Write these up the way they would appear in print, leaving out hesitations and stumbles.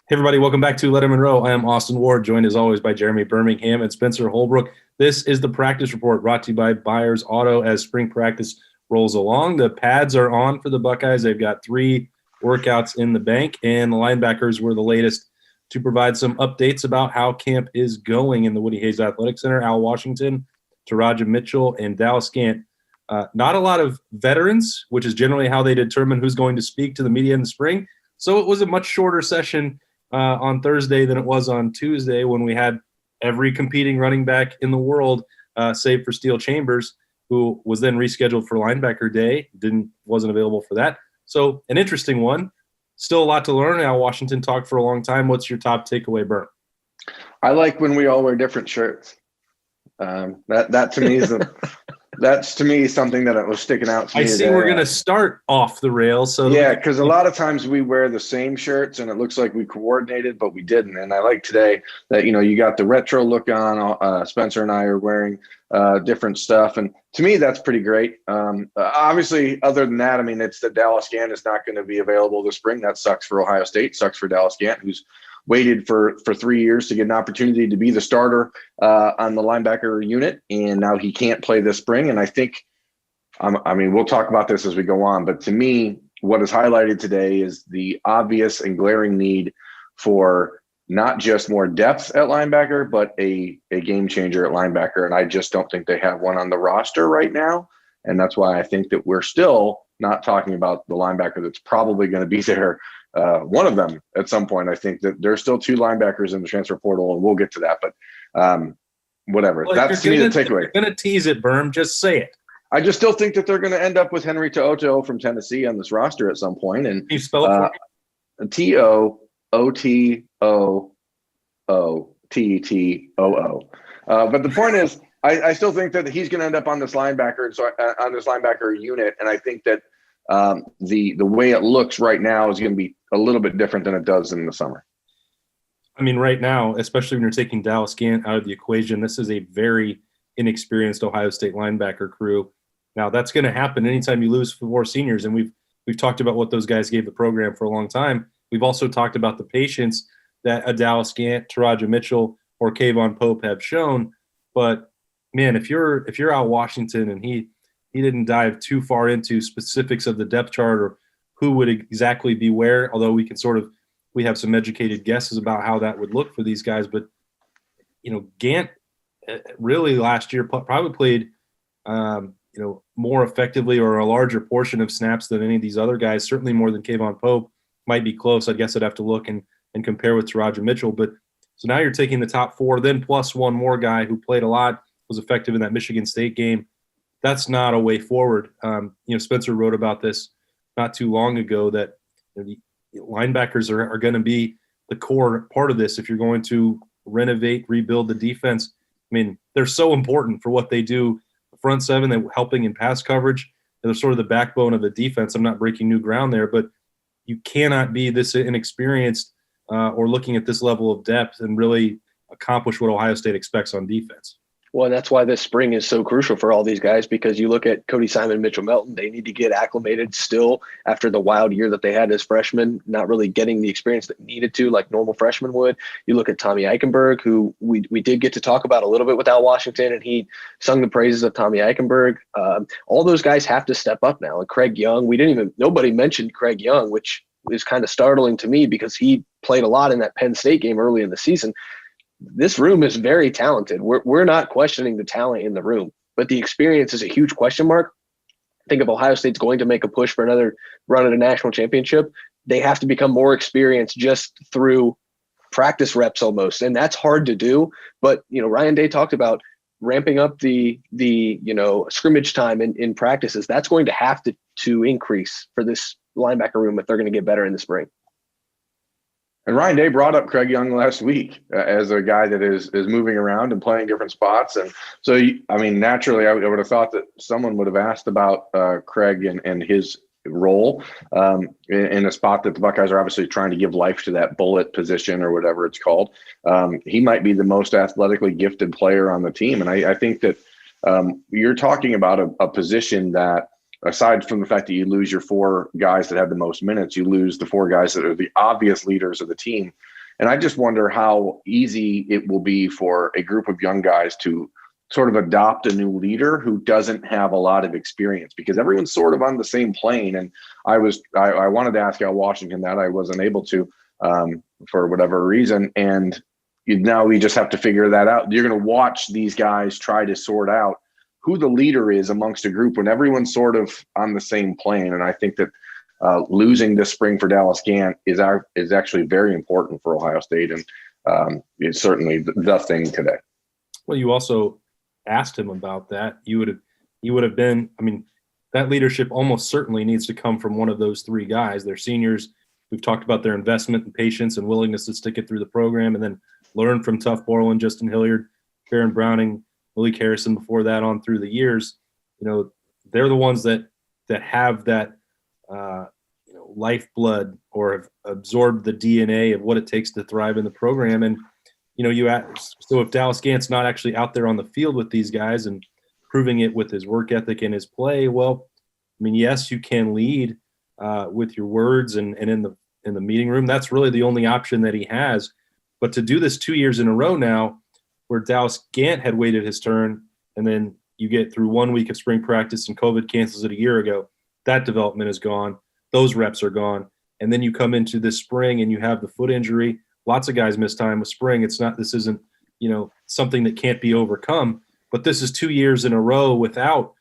Hey everybody, welcome back to Lettermen Row. I am Austin Ward, joined as always by Jeremy Birmingham and Spencer Holbrook. This is the practice report brought to you by Byers Auto as spring practice rolls along. The pads are on for the Buckeyes. They've got 3 workouts in the bank, and the linebackers were the latest to provide some updates about how camp is going in the Woody Hayes Athletic Center. Al Washington, Taraja Mitchell, and Dallas Gant. Not a lot of veterans, which is generally how they determine who's going to speak to the media in the spring. So it was a much shorter session on Thursday than it was on Tuesday when we had every competing running back in the world, save for Steele Chambers, who was then rescheduled for linebacker day, wasn't available for that. So an interesting one. Still a lot to learn. Al Washington talked for a long time. What's your top takeaway, Bert? I like when we all wear different shirts. That to me is that's to me something that was sticking out to me. I see we're going to start off the rails. So yeah, because a lot of times we wear the same shirts and it looks like we coordinated, but we didn't. And I like today that, you got the retro look on. Spencer and I are wearing different stuff. And to me, that's pretty great. Obviously, other than that, it's that Dallas Gant is not going to be available this spring. That sucks for Ohio State, sucks for Dallas Gant, who's waited for 3 years to get an opportunity to be the starter on the linebacker unit, and now he can't play this spring. And I think, we'll talk about this as we go on, but to me, what is highlighted today is the obvious and glaring need for not just more depth at linebacker, but a game changer at linebacker. And I just don't think they have one on the roster right now. And that's why I think that we're still not talking about the linebacker that's probably going to be there. One of them at some point. I think that there's still 2 linebackers in the transfer portal, and we'll get to that. But whatever. Well, that's to me the takeaway. You're going to tease it, Berm. Just say it. I just still think that they're going to end up with Henry To'oto from Tennessee on this roster at some point. And can you spell it for me? Tootoo. But the point is, I still think that he's going to end up on this linebacker, on this linebacker unit, and I think that the way it looks right now is going to be a little bit different than it does in the summer. Right now, especially when you're taking Dallas Gant out of the equation, this is a very inexperienced Ohio State linebacker crew. Now, that's going to happen anytime you lose 4 seniors, and we've talked about what those guys gave the program for a long time. We've also talked about the patience that a Dallas Gant, Taraja Mitchell, or Kayvon Pope have shown. But man, if you're Al Washington and he didn't dive too far into specifics of the depth chart or who would exactly be where, although we have some educated guesses about how that would look for these guys. But, Gant really last year probably played, more effectively or a larger portion of snaps than any of these other guys, certainly more than Kayvon Pope. Might be close. I guess I'd have to look and compare with Taraja Mitchell. But so now you're taking the top 4, then plus one more guy who played a lot, was effective in that Michigan State game. That's not a way forward. Spencer wrote about this not too long ago that the linebackers are going to be the core part of this if you're going to rebuild the defense. They're so important for what they do. The front 7, they're helping in pass coverage. They're sort of the backbone of the defense. I'm not breaking new ground there, but you cannot be this inexperienced or looking at this level of depth and really accomplish what Ohio State expects on defense. Well, and that's why this spring is so crucial for all these guys, because you look at Cody Simon, Mitchell Melton, they need to get acclimated still after the wild year that they had as freshmen, not really getting the experience that needed to like normal freshmen would. You look at Tommy Eichenberg, who we did get to talk about a little bit with Al Washington, and he sung the praises of Tommy Eichenberg. All those guys have to step up now. And Craig Young, nobody mentioned Craig Young, which is kind of startling to me because he played a lot in that Penn State game early in the season. This room is very talented. We're not questioning the talent in the room, but the experience is a huge question mark. I think if Ohio State's going to make a push for another run at a national championship, they have to become more experienced just through practice reps almost. And that's hard to do. But, Ryan Day talked about ramping up the scrimmage time in practices. That's going to have to increase for this linebacker room if they're going to get better in the spring. And Ryan Day brought up Craig Young last week as a guy that is moving around and playing different spots. And so, naturally, I would have thought that someone would have asked about Craig and his role in a spot that the Buckeyes are obviously trying to give life to, that bullet position or whatever it's called. He might be the most athletically gifted player on the team. And I think that you're talking about a position that, aside from the fact that you lose your 4 guys that have the most minutes, you lose the 4 guys that are the obvious leaders of the team. And I just wonder how easy it will be for a group of young guys to sort of adopt a new leader who doesn't have a lot of experience, because everyone's sort of on the same plane. And I wanted to ask Al Washington that, I wasn't able to for whatever reason. And now we just have to figure that out. You're going to watch these guys try to sort out who the leader is amongst a group when everyone's sort of on the same plane. And I think that losing this spring for Dallas Gant is actually very important for Ohio State. And it's certainly the thing today. Well, you also asked him about that. You would have been, I mean, that leadership almost certainly needs to come from one of those three guys. They're seniors. We've talked about their investment and patience and willingness to stick it through the program and then learn from Tough Borland, Justin Hilliard, Karen Browning, Malik Harrison before that on through the years. You know, they're the ones that have that lifeblood or have absorbed the DNA of what it takes to thrive in the program. And so if Dallas Gant's not actually out there on the field with these guys and proving it with his work ethic and his play, well, I mean, yes, you can lead with your words and in the meeting room. That's really the only option that he has. But to do this 2 years in a row now, where Dallas Gant had waited his turn, and then you get through 1 week of spring practice and COVID cancels it a year ago, that development is gone. Those reps are gone. And then you come into this spring and you have the foot injury. Lots of guys miss time with spring. This isn't, something that can't be overcome. But this is 2 years in a row without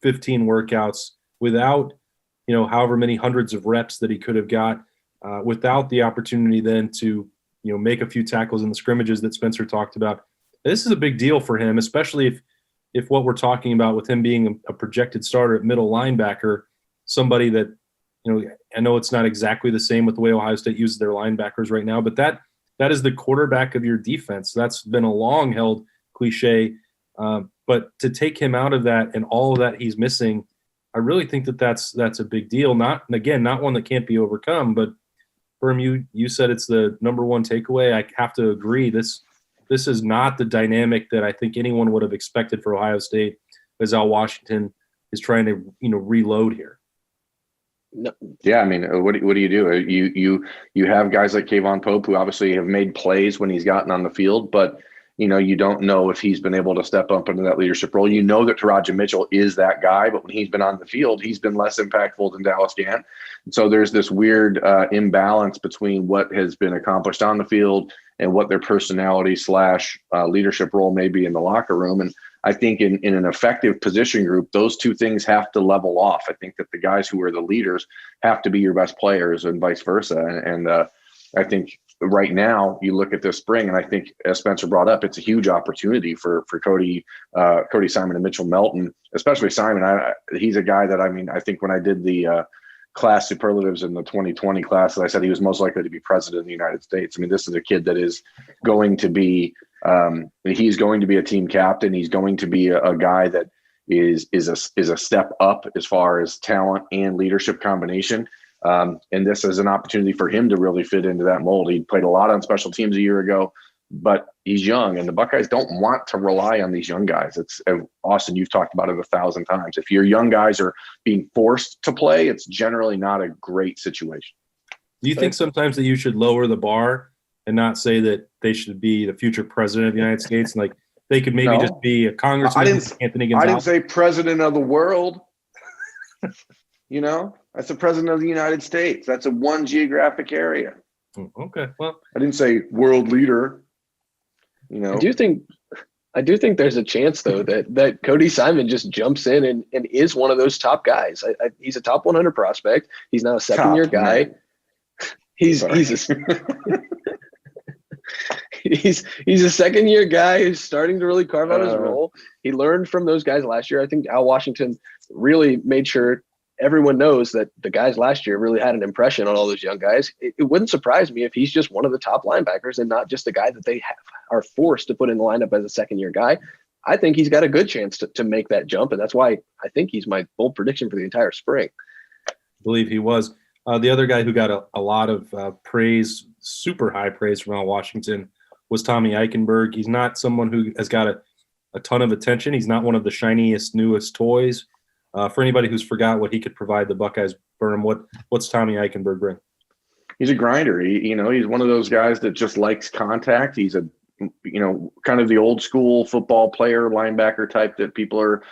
15 workouts, without, however many hundreds of reps that he could have got, without the opportunity then to, make a few tackles in the scrimmages that Spencer talked about. This is a big deal for him, especially if what we're talking about with him being a projected starter at middle linebacker, somebody that, I know it's not exactly the same with the way Ohio State uses their linebackers right now, but that is the quarterback of your defense. That's been a long-held cliche. But to take him out of that and all of that he's missing, I really think that's a big deal. Not one that can't be overcome, but Berm, you said it's the number one takeaway. I have to agree. This is not the dynamic that I think anyone would have expected for Ohio State as Al Washington is trying to, reload here. No. Yeah, I mean, what do you do? You have guys like Kayvon Pope who obviously have made plays when he's gotten on the field, but you don't know if he's been able to step up into that leadership role. You know that Taraja Mitchell is that guy, but when he's been on the field, he's been less impactful than Dallas Gant. And so there's this weird imbalance between what has been accomplished on the field and what their personality / leadership role may be in the locker room. And I think in an effective position group, those two things have to level off. I think that the guys who are the leaders have to be your best players and vice versa. And I think right now you look at this spring, and I think as Spencer brought up, it's a huge opportunity for Cody Simon and Mitchell Melton, especially Simon. He's a guy that, I think when I did the class superlatives in the 2020 class, I said he was most likely to be president of the United States. This is a kid that is going to be he's going to be a team captain. He's going to be a guy that is a step up as far as talent and leadership combination. And this is an opportunity for him to really fit into that mold. He played a lot on special teams a year ago, but he's young, and the Buckeyes don't want to rely on these young guys. It's Austin, you've talked about it 1,000 times. If your young guys are being forced to play, it's generally not a great situation. Do you think sometimes that you should lower the bar and not say that they should be the future president of the United States? Like they could maybe just be a congressman. Anthony Gonzalez. I didn't say president of the world. That's the president of the United States. That's a one geographic area. Okay. Well, I didn't say world leader. I do think there's a chance though that Cody Simon just jumps in and is one of those top guys. He's a top 100 prospect. He's not a second-year guy. He's a second-year guy who's starting to really carve out his role. He learned from those guys last year. I think Al Washington really made sure everyone knows that the guys last year really had an impression on all those young guys. It wouldn't surprise me if he's just one of the top linebackers and not just the guy that they are forced to put in the lineup as a second-year guy. I think he's got a good chance to make that jump, and that's why I think he's my bold prediction for the entire spring. I believe he was. The other guy who got a lot of praise, super high praise from Al Washington, was Tommy Eichenberg. He's not someone who has got a ton of attention. He's not one of the shiniest, newest toys. For anybody who's forgot what he could provide the Buckeyes, Burnham, what's Tommy Eichenberg bring? he's a grinder. He's one of those guys that just likes contact. He's a kind of the old school football player, linebacker type that people are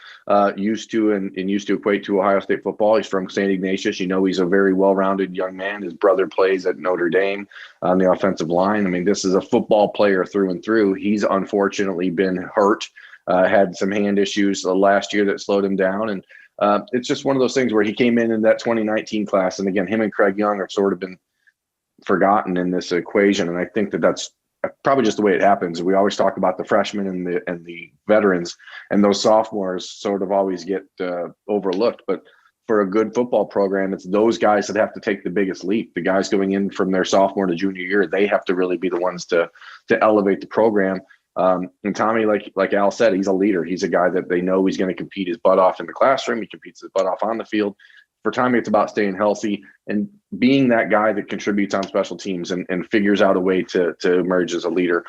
used to and used to equate to Ohio State football. He's from St. Ignatius. He's a very well-rounded young man. His brother plays at Notre Dame on the offensive line. I mean, this is a football player through and through. He's unfortunately been hurt, had some hand issues last year that slowed him down. And it's just one of those things where he came in that 2019 class. And again, him and Craig Young have sort of been forgotten in this equation. And I think that that's probably just the way it happens. We always talk about the freshmen and the veterans, and those sophomores sort of always get overlooked. But for a good football program, it's those guys that have to take the biggest leap. The guys going in from their sophomore to junior year, they have to really be the ones to elevate the program. And Tommy, like Al said, he's a leader. He's a guy that they know he's going to compete his butt off in the classroom. He competes his butt off on the field. For Tommy, it's about staying healthy and being that guy that contributes on special teams and figures out a way to emerge as a leader.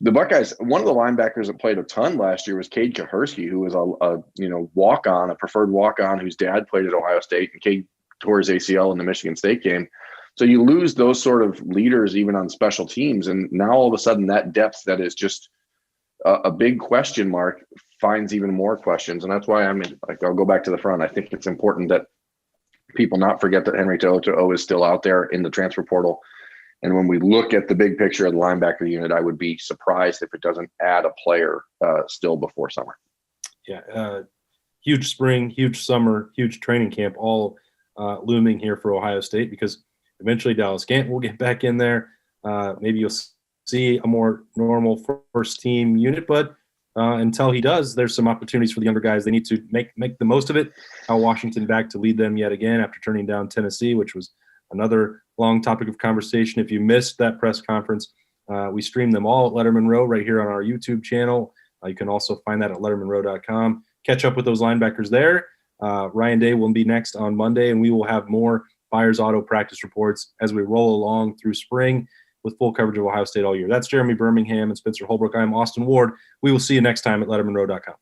The Buckeyes, one of the linebackers that played a ton last year was Cade Kahursky, who was a walk-on, a preferred walk-on, whose dad played at Ohio State, and Cade tore his ACL in the Michigan State game. So you lose those sort of leaders even on special teams, and now all of a sudden that depth that is just a big question mark finds even more questions. And that's why I'll go back to the front. I think it's important that people not forget that Henry To'o is still out there in the transfer portal. And when we look at the big picture of the linebacker unit, I would be surprised if it doesn't add a player still before summer. Yeah, huge spring, huge summer, huge training camp, all looming here for Ohio State, because eventually Dallas Gant will get back in there. Maybe you'll see a more normal first team unit, but until he does, there's some opportunities for the younger guys. They need to make the most of it. Al Washington back to lead them yet again after turning down Tennessee, which was another long topic of conversation. If you missed that press conference, we stream them all at Lettermen Row right here on our YouTube channel. You can also find that at lettermenrow.com. Catch up with those linebackers there. Ryan Day will be next on Monday, and we will have more Byers Auto practice reports as we roll along through spring with full coverage of Ohio State all year. That's Jeremy Birmingham and Spencer Holbrook. I'm Austin Ward. We will see you next time at lettermenrow.com.